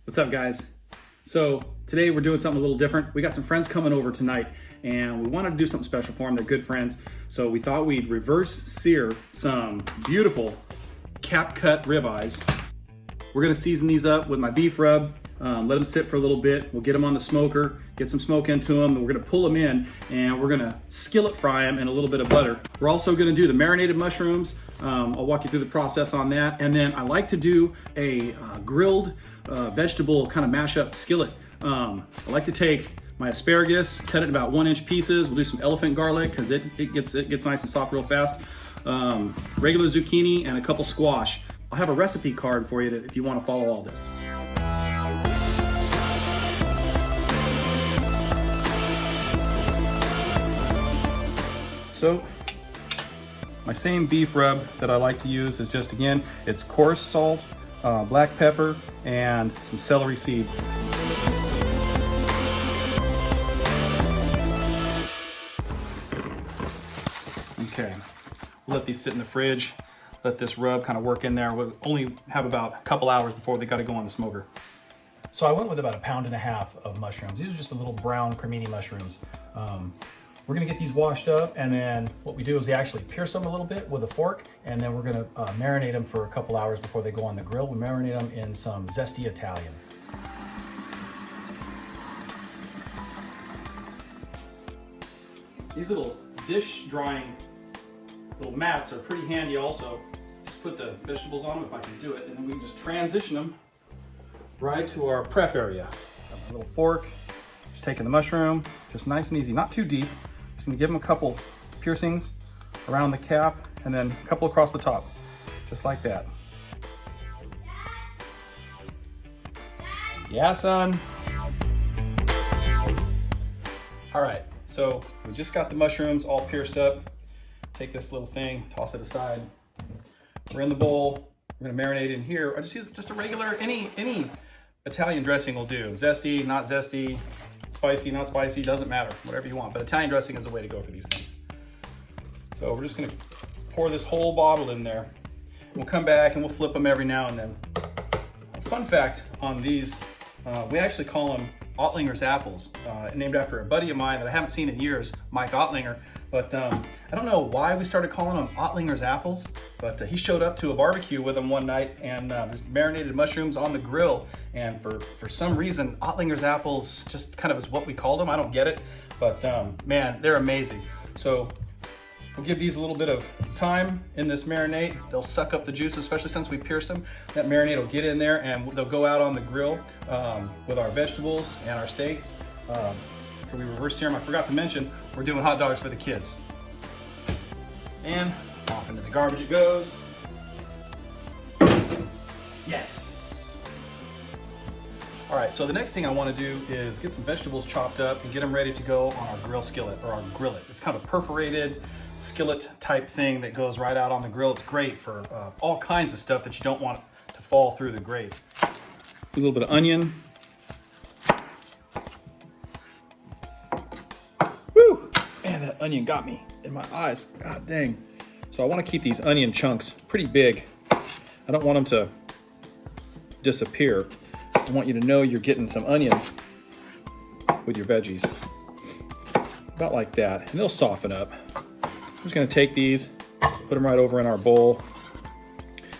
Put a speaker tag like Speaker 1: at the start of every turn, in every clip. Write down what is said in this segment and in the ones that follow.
Speaker 1: What's up, guys? So today we're doing something a little different. We got some friends coming over tonight and we wanted to do something special for them. They're good friends. So we thought we'd reverse sear some beautiful cap cut ribeyes. We're gonna season these up with my beef rub, let them sit for a little bit. We'll get them on the smoker, get some smoke into them, and we're gonna pull them in and we're gonna skillet fry them in a little bit of butter. We're also gonna do the marinated mushrooms. I'll walk you through the process on that. And then I like to do a grilled vegetable kind of mashup skillet. I like to take my asparagus, cut it in about 1-inch pieces. We'll do some elephant garlic because it gets nice and soft real fast. Regular zucchini and a couple squash. I'll have a recipe card for you if you want to follow all this. So my same beef rub that I like to use is just, again, it's coarse salt, black pepper, and some celery seed. Okay, we'll let these sit in the fridge, let this rub kind of work in there. We'll only have about a couple hours before they got to go on the smoker. So I went with about 1.5 pounds of mushrooms. These are just the little brown cremini mushrooms. We're gonna get these washed up, and then what we do is we actually pierce them a little bit with a fork, and then we're gonna marinate them for a couple hours before they go on the grill. We marinate them in some zesty Italian. These little dish drying little mats are pretty handy also. Just put the vegetables on them if I can do it, and then we can just transition them right to our prep area. Got my little fork, just taking the mushroom, just nice and easy, not too deep. Just gonna give them a couple piercings around the cap and then a couple across the top, just like that. Yeah, son. All right, so we just got the mushrooms all pierced up. Take this little thing, toss it aside. We're in the bowl. We're gonna marinate in here. I just use just a regular, any Italian dressing will do. Zesty, not zesty, spicy, not spicy, doesn't matter, whatever you want. But Italian dressing is the way to go for these things. So we're just gonna pour this whole bottle in there. We'll come back and we'll flip them every now and then. A fun fact on these, we actually call them Ottlinger's apples, named after a buddy of mine that I haven't seen in years, Mike Ottlinger. But I don't know why we started calling them Ottlinger's apples, but he showed up to a barbecue with them one night and there's marinated mushrooms on the grill. And for some reason, Ottlinger's apples just kind of is what we called them. I don't get it, but man, they're amazing. So we'll give these a little bit of time in this marinade. They'll suck up the juice, especially since we pierced them. That marinade will get in there and they'll go out on the grill with our vegetables and our steaks. We reverse sear them. I forgot to mention, we're doing hot dogs for the kids. And off into the garbage it goes. Yes. All right, so the next thing I want to do is get some vegetables chopped up and get them ready to go on our grill skillet or our grillet. It's kind of a perforated skillet type thing that goes right out on the grill. It's great for all kinds of stuff that you don't want to fall through the grate. A little bit of onion. Woo! Man, that onion got me in my eyes. God dang. So I want to keep these onion chunks pretty big. I don't want them to disappear. I want you to know you're getting some onion with your veggies. About like that. And they'll soften up. I'm just going to take these, put them right over in our bowl.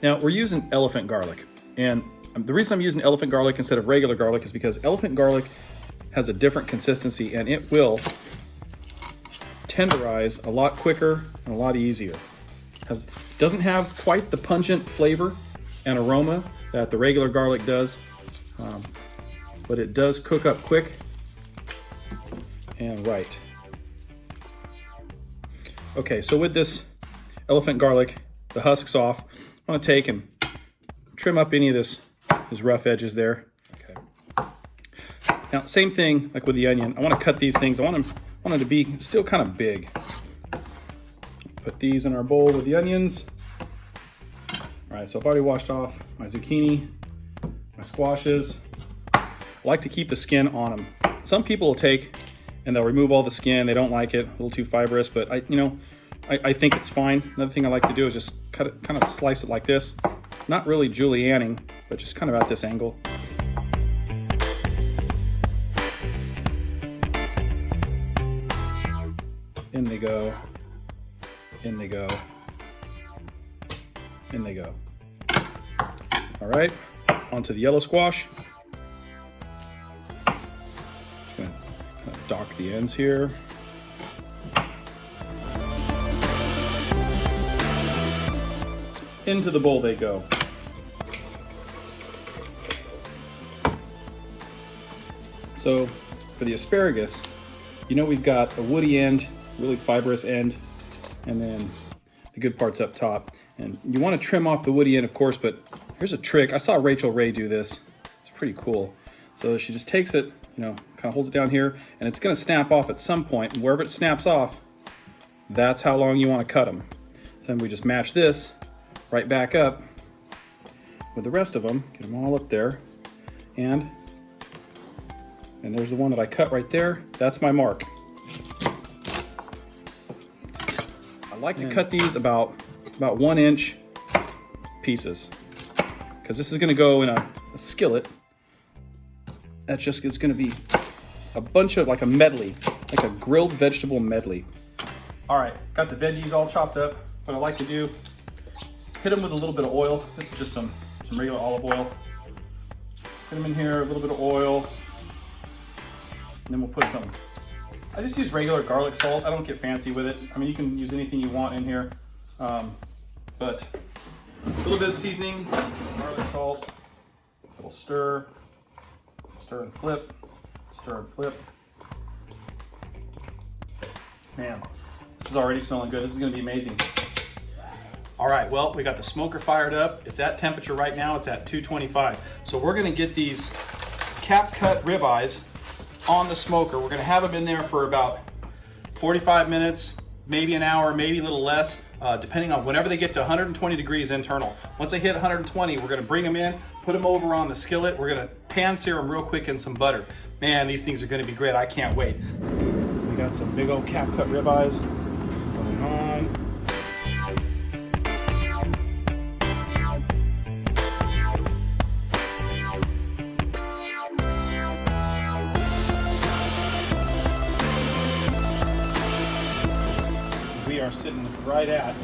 Speaker 1: Now, we're using elephant garlic. And the reason I'm using elephant garlic instead of regular garlic is because elephant garlic has a different consistency and it will tenderize a lot quicker and a lot easier. Doesn't have quite the pungent flavor and aroma that the regular garlic does, but it does cook up quick and right. Okay, so with this elephant garlic, the husk's off, I'm gonna take and trim up any of these rough edges there. Okay. Now, same thing like with the onion. I wanna cut these things, I want them to be still kind of big. Put these in our bowl with the onions. All right, so I've already washed off my zucchini, my squashes. I like to keep the skin on them. Some people will take and they'll remove all the skin. They don't like it, a little too fibrous, but I think it's fine. Another thing I like to do is just cut it, kind of slice it like this. Not really julienning, but just kind of at this angle. they go, in they go, in they go. All right, onto the yellow squash. Just gonna kind of dock the ends here. Into the bowl they go. So for the asparagus, you know we've got a woody end, really fibrous end, and then the good parts up top. And you want to trim off the woody end, of course, but here's a trick. I saw Rachel Ray do this. It's pretty cool. So she just takes it, you know, kind of holds it down here, and it's going to snap off at some point. And wherever it snaps off, that's how long you want to cut them. So then we just match this right back up with the rest of them, get them all up there, and there's the one that I cut right there. That's my mark. I like to cut these about 1 inch pieces, because this is going to go in a skillet. That's just, it's going to be a bunch of, like a medley, like a grilled vegetable medley. All right, got the veggies all chopped up. What I like to do, hit them with a little bit of oil. This is just some regular olive oil. Put them in here, a little bit of oil. And then we'll put some, I just use regular garlic salt. I don't get fancy with it. I mean, you can use anything you want in here. But a little bit of seasoning, garlic salt, a little stir and flip, stir and flip. Man, this is already smelling good. This is gonna be amazing. All right, well, we got the smoker fired up. It's at temperature right now. It's at 225. So we're gonna get these cap cut ribeyes on the smoker. We're gonna have them in there for about 45 minutes, maybe an hour, maybe a little less, depending on whenever they get to 120 degrees internal. Once they hit 120, we're gonna bring them in, put them over on the skillet. We're gonna pan sear them real quick in some butter. Man, these things are gonna be great. I can't wait. We got some big old cap cut ribeyes going on. We are sitting right at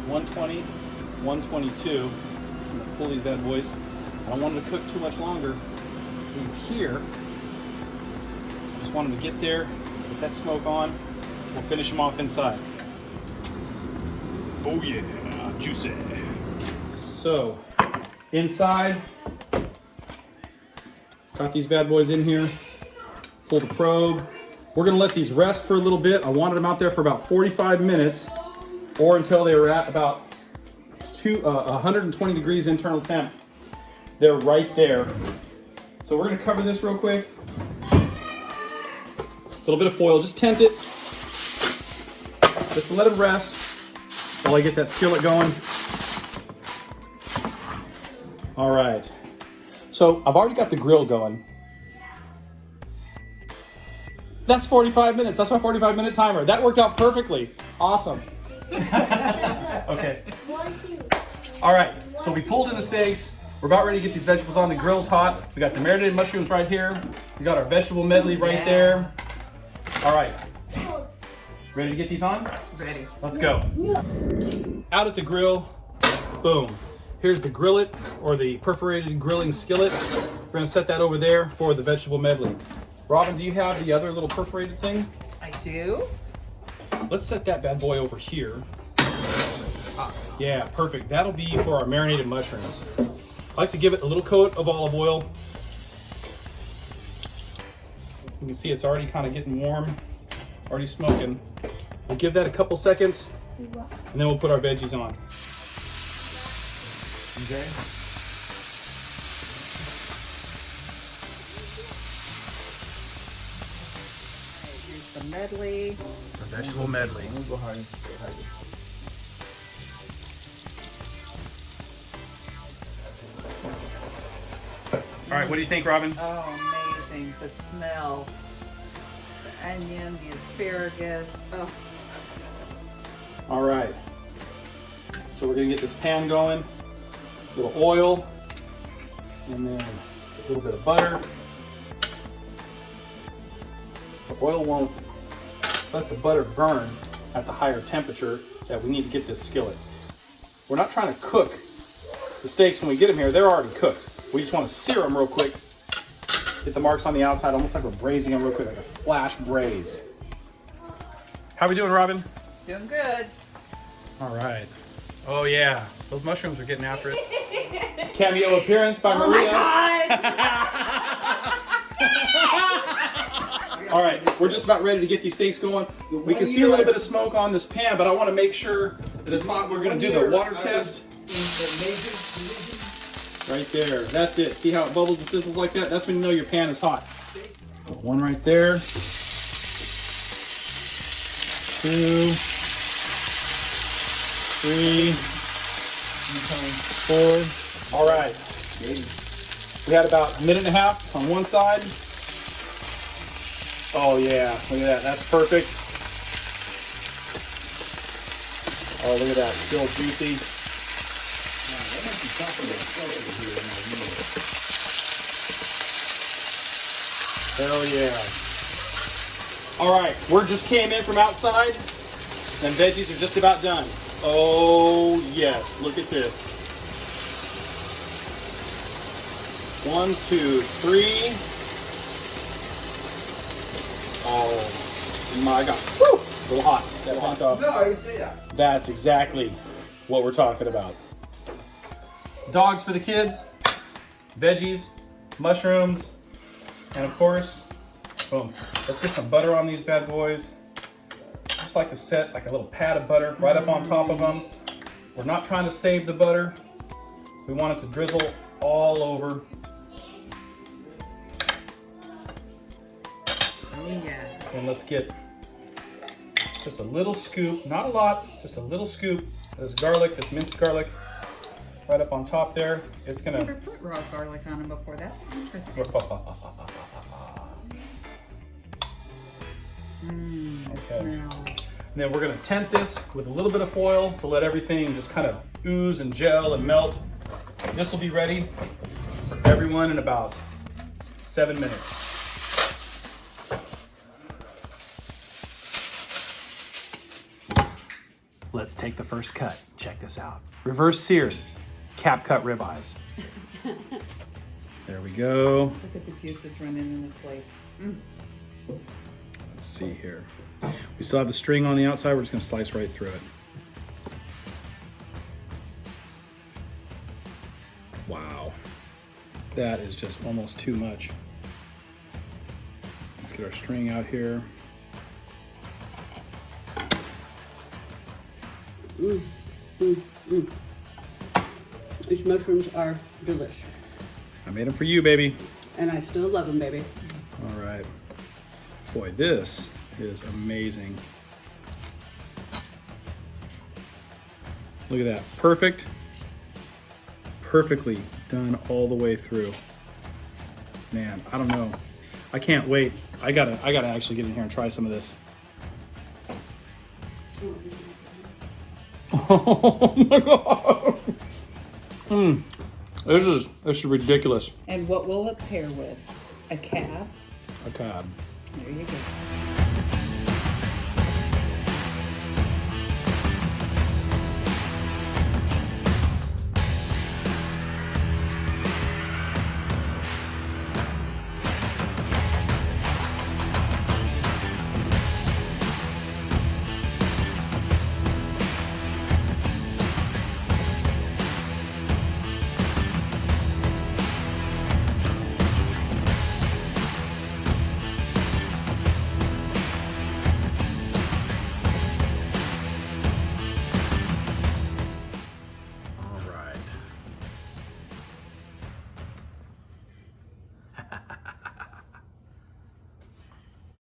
Speaker 1: 120, 122. I'm gonna pull these bad boys. I don't want them to cook too much longer in here. I just want them to get there, get that smoke on. We'll finish them off inside. Oh yeah, juicy. So, inside, got these bad boys in here. Pull the probe. We're gonna let these rest for a little bit. I wanted them out there for about 45 minutes or until they were at about 120 degrees internal temp. They're right there. So we're gonna cover this real quick. A little bit of foil, just tent it. Just to let them rest while I get that skillet going. All right. So I've already got the grill going. That's 45 minutes. That's my 45-minute timer. That worked out perfectly. Awesome. Okay. All right. So we pulled in the steaks. We're about ready to get these vegetables on. The grill's hot. We got the marinated mushrooms right here. We got our vegetable medley right there. All right. Ready to get these on?
Speaker 2: Ready.
Speaker 1: Let's go. Out at the grill. Boom. Here's the grillet, or the perforated grilling skillet. We're gonna set that over there for the vegetable medley. Robin, do you have the other little perforated thing?
Speaker 2: I do.
Speaker 1: Let's set that bad boy over here.
Speaker 2: Awesome.
Speaker 1: Yeah, perfect. That'll be for our marinated mushrooms. I like to give it a little coat of olive oil. You can see it's already kind of getting warm, already smoking. We'll give that a couple seconds, and then we'll put our veggies on. Okay.
Speaker 2: Here's the medley.
Speaker 1: The vegetable medley. All right, what do you think, Robin?
Speaker 2: Oh, amazing. The smell. The onion, the asparagus. Oh.
Speaker 1: All right. So we're gonna get this pan going. A little oil, and then a little bit of butter. The oil won't let the butter burn, at the higher temperature that we need to get this skillet. We're not trying to cook the steaks when we get them here. They're already cooked. We just want to sear them real quick. Get the marks on the outside, almost like we're braising them real quick, like a flash braise. How we doing, Robin?
Speaker 2: Doing good.
Speaker 1: All right. Oh yeah, those mushrooms are getting after it. Cameo appearance by Maria.
Speaker 2: My God.
Speaker 1: All right, we're just about ready to get these steaks going. We can see a little bit of smoke on this pan, but I want to make sure that it's hot. We're going to do the water test. Right there. That's it. See how it bubbles and sizzles like that? That's when you know your pan is hot. One right there. 2, 3, 4. All right. We had about a minute and a half on one side. Oh yeah, look at that. That's perfect. Oh, look at that. Still juicy. Hell yeah. All right, word just came in from outside, and veggies are just about done. Oh yes, look at this. 1, 2, 3. Oh my God. Woo! A little hot. That hot dog.
Speaker 3: No, I didn't say that.
Speaker 1: That's exactly what we're talking about. Dogs for the kids, veggies, mushrooms, and of course, boom. Let's get some butter on these bad boys. Just like to set like a little pat of butter right up on top of them. We're not trying to save the butter. We want it to drizzle all over.
Speaker 2: Oh yeah.
Speaker 1: And let's get just a little scoop, not a lot, just a little scoop of this garlic, this minced garlic, right up on top there. It's
Speaker 2: I've never
Speaker 1: gonna.
Speaker 2: put raw garlic on them before. That's interesting. The
Speaker 1: Okay.
Speaker 2: smell.
Speaker 1: And then we're gonna tent this with a little bit of foil to let everything just kind of ooze and gel and melt. This will be ready for everyone in about 7 minutes. Let's take the first cut. Check this out. Reverse seared, cap cut ribeyes. There we go.
Speaker 2: Look at the juices running in the plate.
Speaker 1: Let's see here. We still have the string on the outside. We're just gonna slice right through it. Wow. That is just almost too much. Let's get our string out here.
Speaker 4: These mushrooms are delish.
Speaker 1: I made them for you, baby.
Speaker 4: And I still love them, baby.
Speaker 1: All right. Boy, this is amazing. Look at that. Perfect. Perfectly done all the way through. Man, I don't know. I can't wait. I gotta actually get in here and try some of this. Oh my God. This is ridiculous.
Speaker 2: And what will it pair with? A cab?
Speaker 1: A cab.
Speaker 2: There you go.